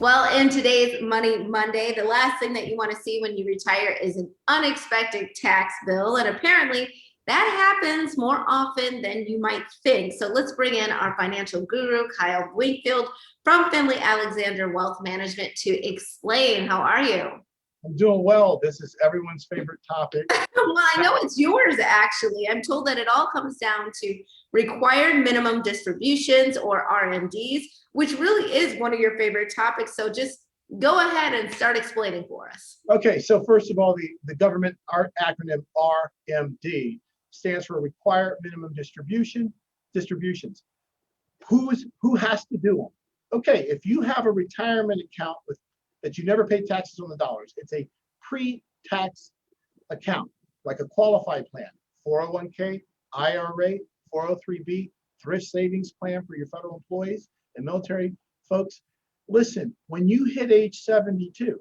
Well, in today's Money Monday, the last thing that you want to see when you retire is an unexpected tax bill. And apparently that happens more often than you might think. So let's bring in our financial guru, Kyle Wingfield from Finley Alexander Wealth Management to explain. How are you? I'm doing well. This is everyone's favorite topic. Well, I know it's yours, actually. I'm told that it all comes down to required minimum distributions, or RMDs, which really is one of your favorite topics. So just go ahead and start explaining for us. Okay, so first of all, the government acronym RMD stands for Required Minimum Distributions. Who has to do them? Okay, if you have a retirement account that you never pay taxes on the dollars, it's a pre-tax account, like a qualified plan, 401k, IRA, 403b, thrift savings plan for your federal employees and military folks. Listen, when you hit age 72,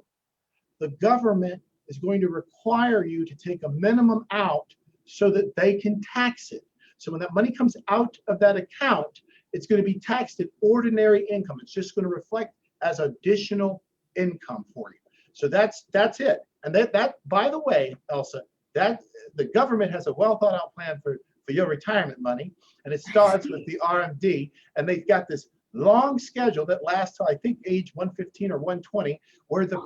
the government is going to require you to take a minimum out so that they can tax it. So when that money comes out of that account, it's going to be taxed at ordinary income. It's just going to reflect as additional income for you. So that's it. And that by the way, Elsa, that the government has a well thought out plan for your retirement money, and it starts with the RMD, and they've got this long schedule that lasts till I think age 115 or 120, where the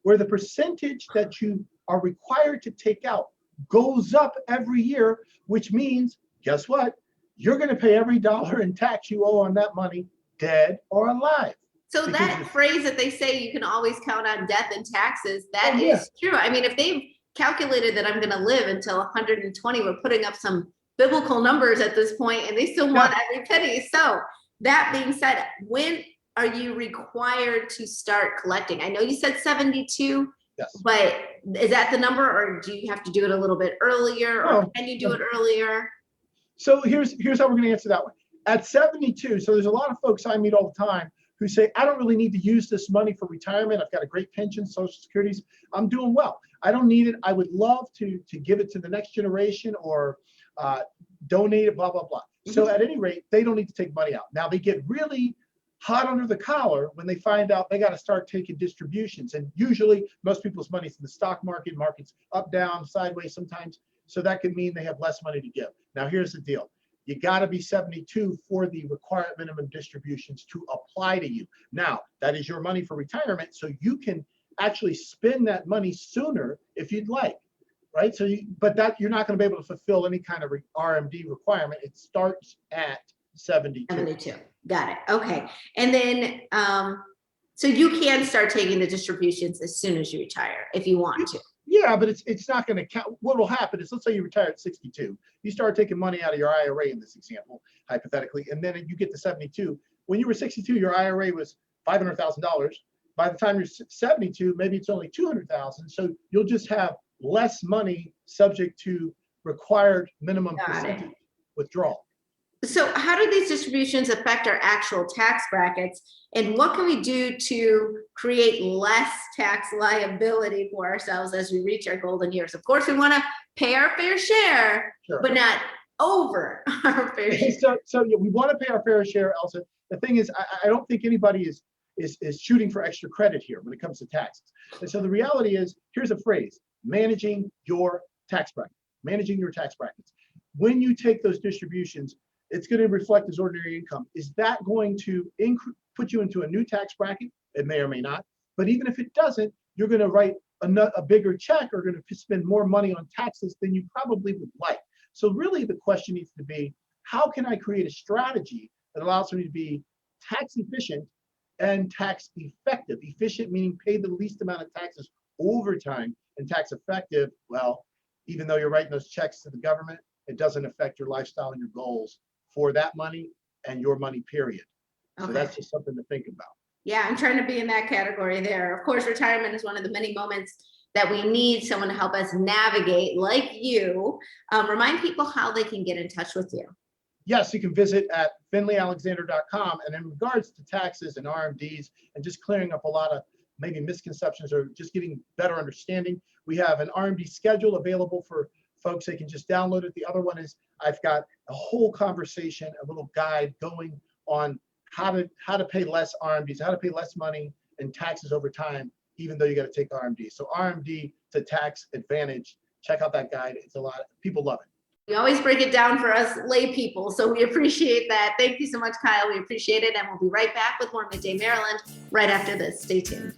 where the percentage that you are required to take out goes up every year, which means, guess what? You're going to pay every dollar in tax you owe on that money, dead or alive. So that phrase that they say you can always count on death and taxes, that is true. I mean, if they've calculated that I'm going to live until 120, we're putting up some biblical numbers at this point, and they still want every penny. So that being said, when are you required to start collecting? I know you said 72, but is that the number, or do you have to do it a little bit earlier, or can you do it earlier? So here's how we're going to answer that one. At 72, so there's a lot of folks I meet all the time who say, I don't really need to use this money for retirement. I've got a great pension, Social Securities. I'm doing well. I don't need it. I would love to give it to the next generation or donate it, blah, blah, blah. So at any rate, they don't need to take money out. Now they get really hot under the collar when they find out they got to start taking distributions. And usually most people's money's in the stock market, markets up, down, sideways sometimes. So that could mean they have less money to give. Now here's the deal. You got to be 72 for the required minimum distributions to apply to you. Now, that is your money for retirement, so you can actually spend that money sooner if you'd like, right? So, but that you're not going to be able to fulfill any kind of RMD requirement. It starts at 72. 72. Got it. Okay. And then, so you can start taking the distributions as soon as you retire if you want to. Yeah, but it's not going to count. What will happen is, let's say you retire at 62. You start taking money out of your IRA in this example, hypothetically, and then you get to 72. When you were 62, your IRA was $500,000. By the time you're 72, maybe it's only $200,000. So you'll just have less money subject to required minimum percentage withdrawal. So how do these distributions affect our actual tax brackets, and what can we do to create less tax liability for ourselves as we reach our golden years? Of course, we want to pay our fair share, but not over our fair share. So yeah, we want to pay our fair share, Elsa. The thing is, I don't think anybody is shooting for extra credit here when it comes to taxes. And so the reality is, here's a phrase: managing your tax bracket, managing your tax brackets. When you take those distributions, it's going to reflect as ordinary income. Is that going to put you into a new tax bracket? It may or may not. But even if it doesn't, you're going to write a bigger check or going to spend more money on taxes than you probably would like. So really the question needs to be, how can I create a strategy that allows me to be tax efficient and tax effective? Efficient meaning pay the least amount of taxes over time, and tax effective, well, even though you're writing those checks to the government, it doesn't affect your lifestyle and your goals for that money and your money, period. So that's just something to think about. Yeah, I'm trying to be in that category there. Of course, retirement is one of the many moments that we need someone to help us navigate, like you. Remind people how they can get in touch with you. Yes, you can visit at finleyalexander.com. And in regards to taxes and RMDs and just clearing up a lot of maybe misconceptions or just getting better understanding, we have an RMD schedule available for folks. They can just download it. The other one is I've got a whole conversation, a little guide going on how to pay less RMDs, how to pay less money and taxes over time, even though you got to take RMD. So RMD to tax advantage. Check out that guide. It's a lot. People love it. You always break it down for us lay people, so we appreciate that. Thank you so much, Kyle. We appreciate it, and we'll be right back with more Midday Maryland right after this. Stay tuned.